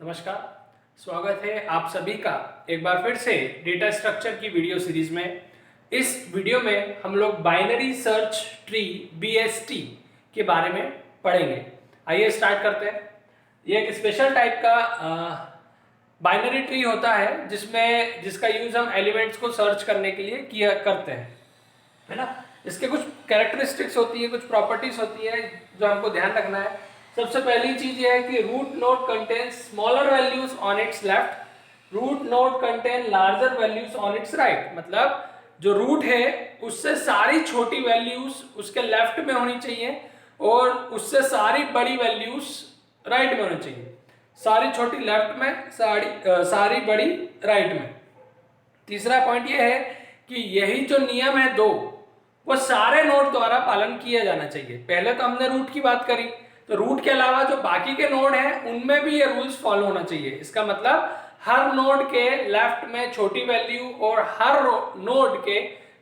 नमस्कार, स्वागत है आप सभी का एक बार फिर से डेटा स्ट्रक्चर की वीडियो सीरीज में। इस वीडियो में हम लोग बाइनरी सर्च ट्री BST के बारे में पढ़ेंगे। आइए स्टार्ट करते हैं। ये एक स्पेशल टाइप का बाइनरी ट्री होता है जिसका यूज हम एलिमेंट्स को सर्च करने के लिए करते हैं, है ना। इसके कुछ कैरेक्टरिस्टिक्स होती है, कुछ प्रॉपर्टीज होती है जो हमको ध्यान रखना है। सबसे पहली चीज ये है कि root node contains smaller values on its left, root node contain larger values on its right. मतलब जो रूट है उससे सारी छोटी वैल्यूज उसके लेफ्ट में होनी चाहिए और उससे सारी बड़ी वैल्यूज राइट में होनी चाहिए। सारी छोटी लेफ्ट में, सारी बड़ी राइट में। तीसरा पॉइंट ये है कि यही जो नियम है दो, वो सारे नोड द्वारा पालन किया जाना चाहिए। पहले तो हमने रूट की बात करी, तो रूट के अलावा जो बाकी के नोड हैं उनमें भी ये रूल्स फॉलो होना चाहिए। इसका मतलब हर नोड के लेफ्ट में छोटी वैल्यू और हर नोड के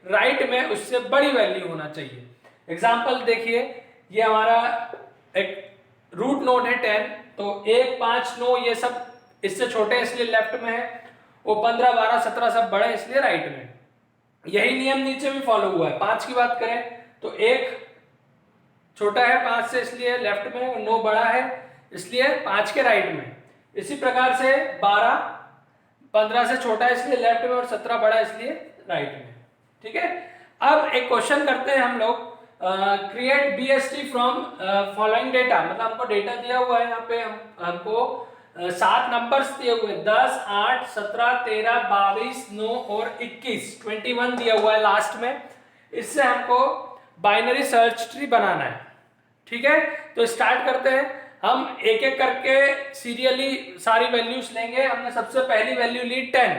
राइट में उससे बड़ी वैल्यू होना चाहिए। एग्जाम्पल देखिए, ये हमारा एक रूट नोड है 10, तो 1, 5, 9 ये सब इससे छोटे इसलिए लेफ्ट में है, वो 15, 12, 17 सब बड़े इसलिए राइट में। यही नियम नीचे भी फॉलो हुआ है। 5 की बात करें तो 1 छोटा है 5 से इसलिए लेफ्ट में, 9 बड़ा है इसलिए 5 के राइट में। इसी प्रकार से 12 15 से छोटा है इसलिए लेफ्ट में और 17 बड़ा है इसलिए राइट में। ठीक है, अब एक क्वेश्चन करते हैं हम लोग। Create BST from following data. मतलब हमको डेटा दिया हुआ है, यहाँ पे हमको 7 नंबर्स दिए हुए, 10, 8, 17, 13, 22, 9 और 21 दिया हुआ है लास्ट में। इससे हमको बाइनरी सर्च ट्री बनाना है। ठीक है, तो स्टार्ट करते हैं। हम एक एक करके सीरियली सारी वैल्यूज लेंगे। हमने सबसे पहली वैल्यू ली 10,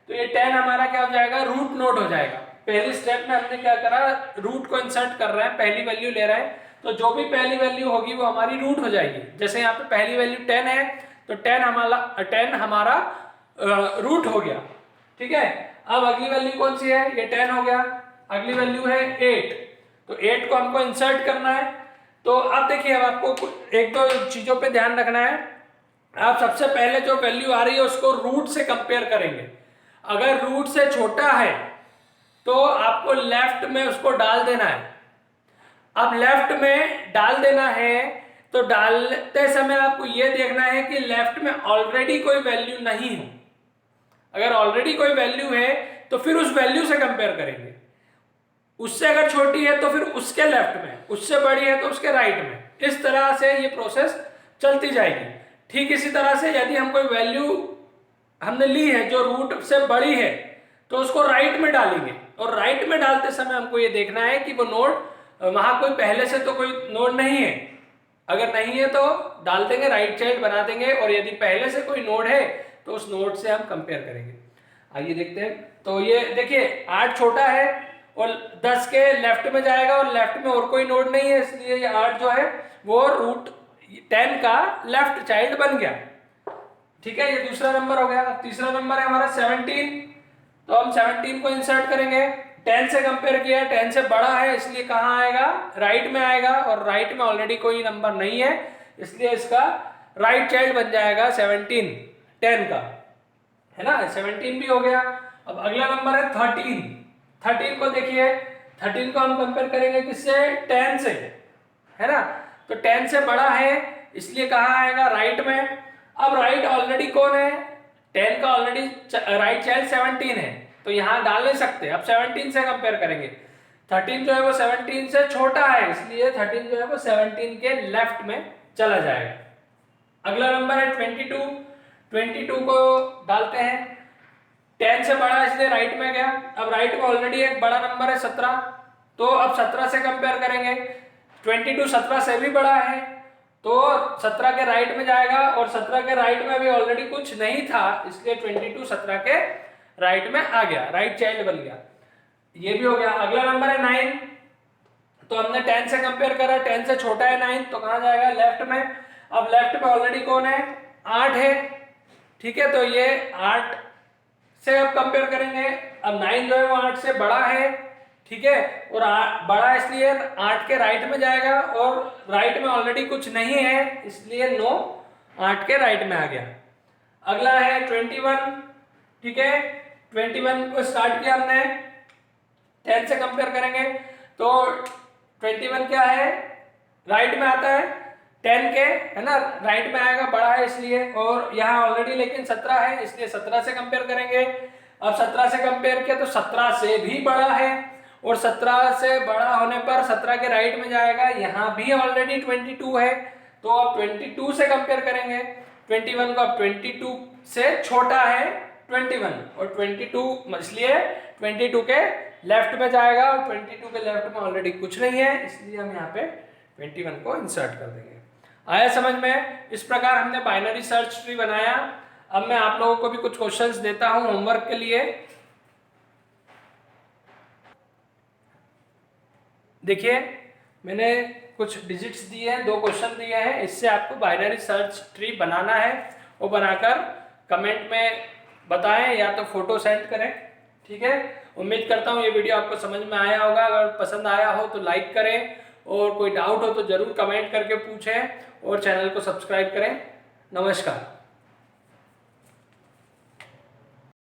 तो ये 10 हमारा क्या हो जाएगा, रूट नोड हो जाएगा। पहली स्टेप में हमने क्या करा, रूट को इंसर्ट कर रहे हैं, पहली वैल्यू ले रहे हैं, तो जो भी पहली वैल्यू होगी वो हमारी रूट हो जाएगी। जैसे यहाँ पे पहली वैल्यू 10 है तो 10 हमारा रूट हो गया। ठीक है, अब अगली वैल्यू कौन सी है, ये 10 हो गया। अगली वैल्यू है 8, तो 8 को हमको इंसर्ट करना है। तो अब देखिए, अब आपको एक दो चीजों पे ध्यान रखना है। आप सबसे पहले जो वैल्यू आ रही है उसको रूट से कंपेयर करेंगे। अगर रूट से छोटा है तो आपको लेफ्ट में उसको डाल देना है। अब लेफ्ट में डाल देना है तो डालते समय आपको यह देखना है कि लेफ्ट में ऑलरेडी कोई वैल्यू नहीं हो। अगर ऑलरेडी कोई वैल्यू है तो फिर उस वैल्यू से कंपेयर करेंगे। उससे अगर छोटी है तो फिर उसके लेफ्ट में, उससे बड़ी है तो उसके राइट में। इस तरह से ये प्रोसेस चलती जाएगी। ठीक इसी तरह से यदि हम कोई वैल्यू हमने ली है जो रूट से बड़ी है तो उसको राइट में डालेंगे, और राइट में डालते समय हमको ये देखना है कि वो नोड वहां कोई पहले से तो कोई नोड नहीं है। अगर नहीं है तो डाल देंगे, राइट चाइल्ड बना देंगे, और यदि पहले से कोई नोड है तो उस नोड से हम कंपेयर करेंगे। आइए देखते हैं। तो ये देखिए 8 छोटा है और 10 के लेफ्ट में जाएगा और लेफ्ट में और कोई नोड नहीं है, इसलिए ये 8 जो है वो रूट 10 का लेफ्ट चाइल्ड बन गया। ठीक है, ये दूसरा नंबर हो गया। तीसरा नंबर है हमारा 17, तो हम 17 को इंसर्ट करेंगे। 10 से कंपेयर किया, 10 से बड़ा है इसलिए कहाँ आएगा, राइट में आएगा, और राइट में ऑलरेडी कोई नंबर नहीं है इसलिए इसका राइट चाइल्ड बन जाएगा 17 10 का, है ना। 17 भी हो गया। अब अगला नंबर है 13। 13 को देखिए, 13 को हम कंपेयर करेंगे किससे, 10 से, है ना। तो 10 से बड़ा है इसलिए कहाँ आएगा, राइट में। अब राइट ऑलरेडी कौन है, 10 का ऑलरेडी राइट चाइल्ड 17 है, तो यहाँ डाल नहीं सकते। अब 17 से कंपेयर करेंगे। 13 जो है वो 17 से छोटा है इसलिए 13 जो है वो 17 के लेफ्ट में चला जाएगा। अगला नंबर है 22। 22 को डालते हैं, 10 से बड़ा इसलिए राइट में गया। अब राइट में ऑलरेडी एक बड़ा नंबर है 17, तो अब 17 से कंपेयर करेंगे। 22 17 से भी बड़ा है तो 17 के राइट में जाएगा, और 17 के राइट में भी ऑलरेडी कुछ नहीं था इसलिए 22 17 के राइट में आ गया, राइट चाइल्ड बन गया। ये भी हो गया। अगला नंबर है 9, तो हमने 10 से कंपेयर करा, 10 से छोटा है 9 तो कहाँ जाएगा, लेफ्ट में। अब लेफ्ट में ऑलरेडी कौन है, 8 है। ठीक है, तो ये 8 से अब कंपेयर करेंगे। अब 9 जो है वो 8 से बड़ा है, ठीक है, और बड़ा इसलिए 8 के राइट में जाएगा, और राइट में ऑलरेडी कुछ नहीं है इसलिए 9 8 के राइट में आ गया। अगला है 21, ठीक है। 21 को स्टार्ट किया हमने, 10 से कंपेयर करेंगे तो 21 क्या है, राइट में आता है 10 के, है ना, राइट में आएगा, बड़ा है इसलिए, और यहाँ ऑलरेडी लेकिन 17 है इसलिए 17 से कंपेयर करेंगे। अब 17 से कंपेयर किया तो 17 से भी बड़ा है, और 17 से बड़ा होने पर 17 के राइट में जाएगा, यहाँ भी ऑलरेडी 22 है, तो अब 22 से कंपेयर करेंगे। 21 को अब 22 से छोटा है 21, और 22 इसलिए 22 के लेफ्ट में जाएगा, और 22 के लेफ्ट में ऑलरेडी कुछ नहीं है, इसलिए हम यहाँ पे 21 को इंसर्ट कर देंगे। आया समझ में? इस प्रकार हमने बाइनरी सर्च ट्री बनाया। अब मैं आप लोगों को भी कुछ क्वेश्चंस देता हूं होमवर्क के लिए। देखिए, मैंने कुछ डिजिट्स दिए हैं, 2 क्वेश्चन दिए हैं, इससे आपको बाइनरी सर्च ट्री बनाना है, वो बनाकर कमेंट में बताएं या तो फोटो सेंड करें, ठीक है। उम्मीद करता हूँ ये वीडियो आपको समझ में आया होगा। अगर पसंद आया हो तो लाइक करें, और कोई डाउट हो तो जरूर कमेंट करके पूछें, और चैनल को सब्सक्राइब करें। नमस्कार।